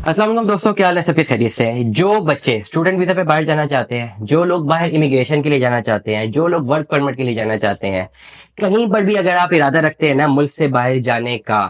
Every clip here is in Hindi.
अस्सलाम वालेकुम दोस्तों, क्या हाल है? सबके खैरियत से हैं? जो बच्चे स्टूडेंट वीजा पे बाहर जाना चाहते हैं, जो लोग बाहर इमिग्रेशन के लिए जाना चाहते हैं, जो लोग वर्क परमिट के लिए जाना चाहते हैं, कहीं पर भी अगर आप इरादा रखते हैं ना मुल्क से बाहर जाने का,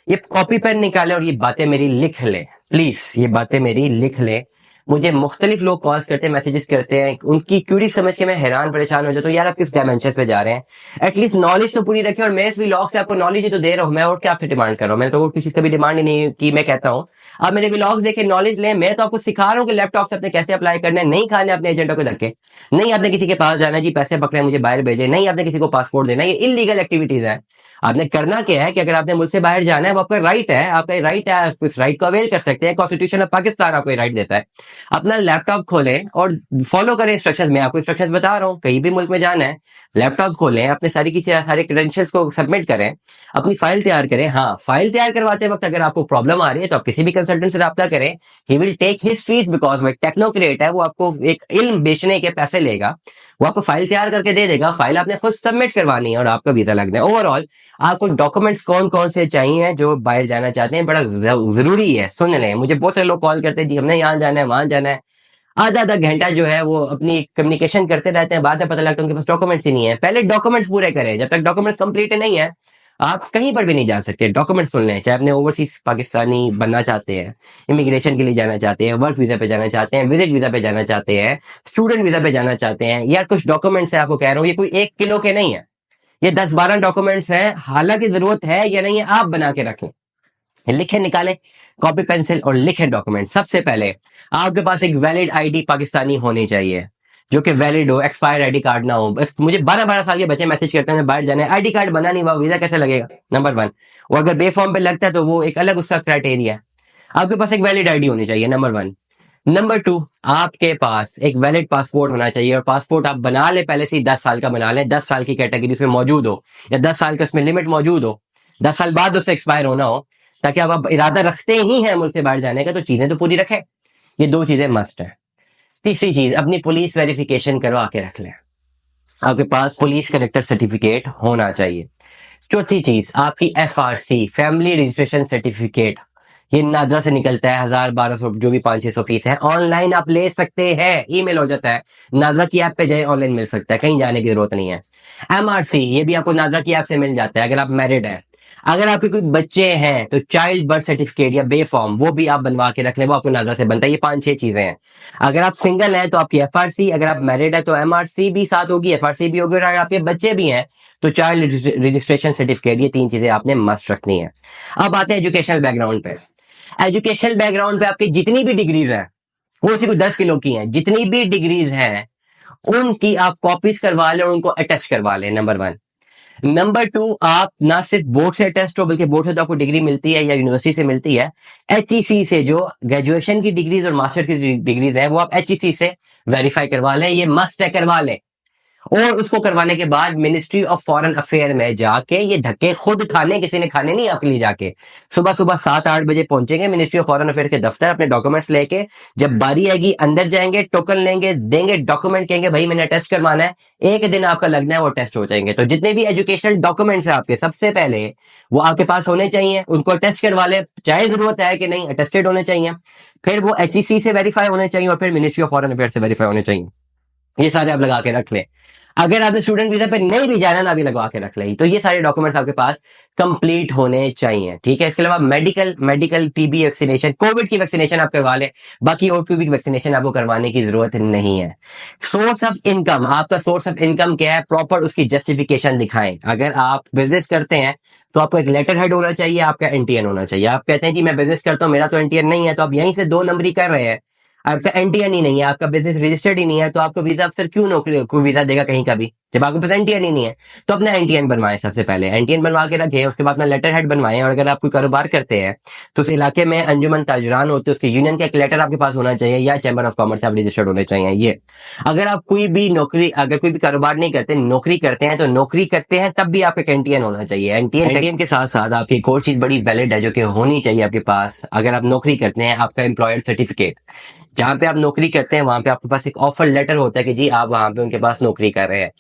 ये कॉपी पेन निकाले और ये बातें मेरी लिख ले। प्लीज ये बातें मेरी लिख ले। मुझे मुख्तलिफ लोग कॉल्स करते हैं, मैसेजेस करते हैं, उनकी क्यूरी समझ के मैं हैरान परेशान हो जाता हूँ। यार आप किस डायमेंशन पे जा रहे हैं? एटलीस्ट नॉलेज तो पूरी रखें। और मैं इस व्लॉग से आपको नॉलेज ही तो दे रहा हूँ। मैं और क्या आपसे डिमांड कर रहा हूँ? मैंने तो और किसी से भी डिमांड ही नहीं की। मैं कहता हूँ आप मेरे व्लॉग्स देखे नॉलेज लें। मैं तो आपको सिखा रहा हूँ कि लैपटॉप से अपने कैसे अप्लाई करना है। नहीं खाने अपने एजेंटों को धक्के, नहीं आपने किसी के पास जाना जी पैसे पकड़े मुझे बाहर भेजे, नहीं आपने किसी को पासपोर्ट देना। ये इलीगल एक्टिविटीज है। आपने करना क्या है कि अगर आपने मुल्क से बाहर जाना है, वो आपका राइट है, आपका राइट है, आप इस राइट को अवेल कर सकते हैं। कॉन्स्टिट्यूशन ऑफ पाकिस्तान आपको राइट देता है। अपना लैपटॉप खोलें और फॉलो करें इंस्ट्रक्शंस। मैं आपको इंस्ट्रक्शंस बता रहा हूँ, कहीं भी मुल्क में जाना है लैपटॉप खोलें, अपने सारे क्रेडेंशियल्स को सबमिट करें, अपनी फाइल तैयार करें। हाँ, फाइल तैयार करवाते वक्त अगर आपको प्रॉब्लम आ रही है तो आप किसी भी कंसल्टेंट से रब्ता करें। He will take his fees, because वो एक टेक्नोक्रेट है। वो आपको एक इल्म बेचने के पैसे लेगा। वो आपको फाइल तैयार करके दे देगा। फाइल आपने खुद सबमिट करवानी है और आपका वीजा लगना है। ओवरऑल आपको डॉक्यूमेंट्स कौन कौन से चाहिए जो बाहर जाना चाहते हैं, बड़ा जरूरी है। सुन लें, मुझे बहुत सारे लोग कॉल करते हैं जी हमने यहाँ जाना है वहां जाना है। आधा आधा घंटा जो है वो अपनी कम्युनिकेशन करते रहते हैं। बाद में पता लगता है उनके पास डॉक्यूमेंट्स ही नहीं है। पहले डॉक्यूमेंट्स पूरे करें। जब तक डॉक्यूमेंट्स कंप्लीट नहीं है आप कहीं पर भी नहीं जा सकते। डॉक्यूमेंट्स सुन लें, चाहे अपने ओवरसीज पाकिस्तानी बनना चाहते हैं, इमिग्रेशन के लिए जाना चाहते हैं, वर्क वीजा पे जाना चाहते हैं, विजिट वीजा पे जाना चाहते हैं, स्टूडेंट वीजा पे जाना चाहते हैं। यार कुछ डॉक्यूमेंट्स है, आपको कह रहा हूँ, ये कोई 1 किलो के नहीं है, ये 10-12 डॉक्यूमेंट्स हैं। हालांकि जरूरत है या नहीं है आप बना के रखें, लिखे निकालें कॉपी पेंसिल और लिखें डॉक्यूमेंट। सबसे पहले आपके पास एक वैलिड आईडी पाकिस्तानी होनी चाहिए, जो कि वैलिड हो, एक्सपायर्ड आईडी कार्ड ना हो। मुझे 12-12 साल के बच्चे मैसेज करते हैं बाहर जाने, आईडी कार्ड बना नहीं हुआ, वीजा कैसे लगेगा? नंबर 1। वो अगर बेफॉर्म पे लगता है तो वो एक अलग उसका क्राइटेरिया है। आपके पास एक वैलिड आईडी होनी चाहिए, नंबर 1। नंबर 2, आपके पास एक वैलिड पासपोर्ट होना चाहिए। और पासपोर्ट आप बना ले पहले से ही 10 साल का बना ले, 10 साल की कैटेगरी उसमें मौजूद हो, या 10 साल का उसमें लिमिट मौजूद हो, 10 साल बाद उससे एक्सपायर होना हो, ताकि आप इरादा रखते ही हैं मुल्क से बाहर जाने का तो चीजें तो पूरी रखें। ये 2 चीजें मस्ट है। तीसरी चीज, अपनी पुलिस वेरिफिकेशन करवा के रख लें। आपके पास पुलिस करेक्टर सर्टिफिकेट होना चाहिए। चौथी चीज, आपकी FRC फैमिली रजिस्ट्रेशन सर्टिफिकेट। ये नादरा से निकलता है, 1000-1200 जो भी 500-600 फीस है, ऑनलाइन आप ले सकते हैं, ईमेल हो जाता है। नादरा की ऐप पे जाए, ऑनलाइन मिल सकता है, कहीं जाने की जरूरत नहीं है। MRC ये भी आपको नादरा की ऐप से मिल जाता है अगर आप मैरिड हैं। अगर आपके कोई बच्चे हैं तो चाइल्ड बर्थ सर्टिफिकेट या बे फॉर्म वो भी आप बनवा के रख लें, वो आपको नाजरा से बनता है। ये 5-6 चीजें हैं। अगर आप सिंगल हैं तो आपकी FRC, अगर आप मैरिड है तो MRC भी साथ होगी, FRC भी होगी, और अगर आपके बच्चे भी हैं तो चाइल्ड रजिस्ट्रेशन सर्टिफिकेट। ये 3 चीजें आपने मस्ट रखनी है। अब आते हैं एजुकेशनल बैकग्राउंड पे। एजुकेशनल बैकग्राउंड पे आपकी जितनी भी डिग्रीज हैं, वो सिर्फ 10 किलो की हैं, जितनी भी डिग्रीज हैं उनकी आप कॉपीज करवा लें और उनको अटेस्ट करवा लें, नंबर 1। नंबर 2, आप ना सिर्फ बोर्ड से टेस्ट हो, बल्कि बोर्ड से तो आपको डिग्री मिलती है या यूनिवर्सिटी से मिलती है, HEC से जो ग्रेजुएशन की डिग्रीज और मास्टर की डिग्रीज है वो आप HEC से वेरीफाई करवा लें। ये मस्ट है, करवा लें। और उसको करवाने के बाद मिनिस्ट्री ऑफ फॉरेन अफेयर में जाके ये धक्के खुद खाने, किसी ने खाने नहीं आपके लिए। जाके सुबह सुबह 7-8 बजे पहुंचेंगे मिनिस्ट्री ऑफ फॉरेन अफेयर के दफ्तर, अपने डॉक्यूमेंट्स लेके। जब बारी आएगी अंदर जाएंगे, टोकन लेंगे, देंगे डॉक्यूमेंट, कहेंगे भाई मैंने टेस्ट करवाना है, 1 दिन आपका लगना है, वो टेस्ट हो जाएंगे। तो जितने भी एजुकेशनल डॉक्यूमेंट्स है आपके, सबसे पहले वो आपके पास होने चाहिए, उनको टेस्ट करवा ले, चाहे जरूरत है कि नहीं, अटेस्टेड होने चाहिए। फिर वो HEC से वेरीफाई होने चाहिए और फिर मिनिस्ट्री ऑफ फॉरेन अफेयर से वेरीफाई होने चाहिए। ये सारे आप लगा के रख ले। अगर आपने स्टूडेंट वीजा पे नहीं भी जाना ना भी लगवा के रख ले। तो ये सारे डॉक्यूमेंट्स आपके पास कंप्लीट होने चाहिए, ठीक है। इसके अलावा मेडिकल TB वैक्सीनेशन, कोविड की वैक्सीनेशन आप करवा ले, बाकी और कोई भी वैक्सीनेशन आपको करवाने की जरूरत नहीं है। सोर्स ऑफ इनकम, आपका सोर्स ऑफ इनकम क्या है, प्रॉपर उसकी जस्टिफिकेशन दिखाएं। अगर आप बिजनेस करते हैं तो आपको एक लेटर हेड होना चाहिए, आपका NTN होना चाहिए। आप कहते हैं जी मैं बिजनेस करता हूं, मेरा तो NTN नहीं है, तो आप यहीं से 2 नंबरी कर रहे हैं, आपका NTN ही नहीं है, आपका बिजनेस रजिस्टर्ड ही नहीं है, तो आपको वीजा अफसर क्यों नौकरी को वीजा देगा कहीं का भी, जब आपके पास NTN ही नहीं है? तो अपना NTN बनवाएं। सबसे पहले NTN बनवा के रखें, उसके बाद अपना लेटर हेड बनवाएं। और अगर आप कोई कारोबार करते हैं तो उस इलाके में अंजुमन ताजरान होते हैं, उसके यूनियन का एक लेटर आपके पास होना चाहिए, या चैम्बर ऑफ कॉमर्स आप रजिस्टर्ड होने चाहिए। ये अगर आप कोई भी नौकरी, अगर कोई भी कारोबार नहीं करते, नौकरी करते हैं, तो नौकरी करते हैं तब भी आपका NTN होना चाहिए। NTN के साथ साथ आपकी एक और चीज बड़ी वैलिड है जो कि होनी चाहिए आपके पास अगर आप नौकरी करते हैं, आपका एम्प्लॉयर सर्टिफिकेट। जहां पे आप नौकरी करते हैं वहां पे आपके पास एक ऑफर लेटर होता है कि जी आप वहां पे उनके पास नौकरी कर रहे हैं।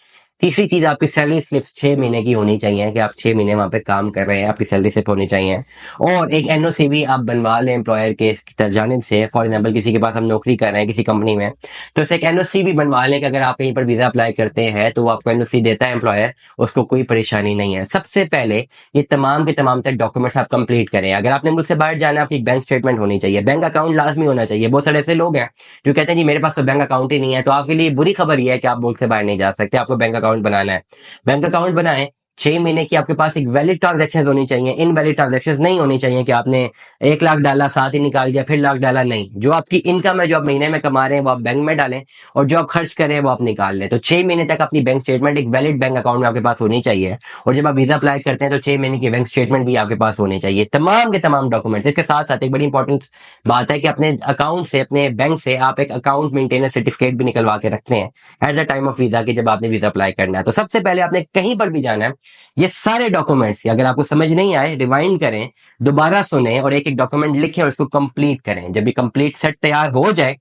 तीसरी चीज आपकी सैलरी स्लिप 6 महीने की होनी चाहिए कि आप 6 महीने वहां पे काम कर रहे हैं, आपकी सैलरी स्लिप होनी चाहिए। और एक एनओसी भी आप बनवा लें एम्प्लॉयर के जानिब से। फॉर एग्जाम्पल किसी के पास हम नौकरी कर रहे हैं किसी कंपनी में, तो उसे एक एनओसी भी बनवा लें कि अगर आप कहीं पर वीजा अप्लाई करते हैं तो वो आपको एनओसी देता है एम्प्लॉयर, उसको कोई परेशानी नहीं है। सबसे पहले ये तमाम के तमाम तक डॉक्यूमेंट्स आप कंप्लीट करें। अगर आपने मुल्क से बाहर जाना है, आपकी बैंक स्टेटमेंट होनी चाहिए, बैंक अकाउंट लाजमी होना चाहिए। बहुत सारे ऐसे लोग हैं जो कहते हैं जी मेरे पास तो बैंक अकाउंट ही नहीं है, तो आपके लिए बुरी खबर यह है कि आप मुल्क से बाहर नहीं जा सकते, आपको बैंक अकाउंट बनाना है। बैंक अकाउंट बनाएं, 6 महीने की आपके पास एक वैलिड ट्रांजेक्शन होनी चाहिए। इनवैलिड ट्रांजेक्शन नहीं होनी चाहिए कि आपने 1 लाख डाला, साथ ही निकाल दिया, फिर लाख डाला। नहीं, जो आपकी इनकम है, जो आप महीने में कमा रहे हैं, वो आप बैंक में डालें, और जो आप खर्च करें वो आप निकाल लें। तो 6 महीने तक अपनी बैंक स्टेटमेंट एक वैलिड बैंक अकाउंट में आपके पास होनी चाहिए। और जब आप वीजा अप्लाई करते हैं तो 6 महीने की बैंक स्टेटमेंट भी आपके पास होनी चाहिए, तमाम के तमाम डॉक्यूमेंट। इसके साथ साथ एक बड़ी इंपॉर्टेंट बात है कि अपने अकाउंट से, अपने बैंक से आप एक अकाउंट मेंटेनेंस सर्टिफिकेट भी निकलवा के रखते हैं at the time of visa की, जब आपने वीजा अप्लाई करना है। तो सबसे पहले आपने कहीं पर भी जाना है, ये सारे डॉक्यूमेंट्स अगर आपको समझ नहीं आए, रिवाइंड करें, दोबारा सुने और एक एक डॉक्यूमेंट लिखें और उसको कंप्लीट करें। जब भी कंप्लीट सेट तैयार हो जाए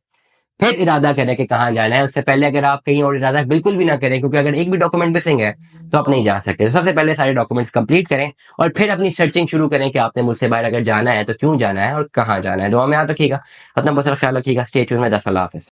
फिर इरादा करें कि कहाँ जाना है। उससे पहले अगर आप कहीं और इरादा बिल्कुल भी ना करें, क्योंकि अगर एक भी डॉक्यूमेंट मिसिंग है तो आप नहीं जा सकते। तो सबसे पहले सारे डॉक्यूमेंट्स कंप्लीट करें और फिर अपनी सर्चिंग शुरू करें कि आपने मुझसे बाहर अगर जाना है तो क्यों जाना है और कहाँ जाना है। दुआ में याद रखिएगा, अपना बहुत सारा ख्याल रखिएगा। स्टे ट्यून में। 10 अल्लाह हाफिज़।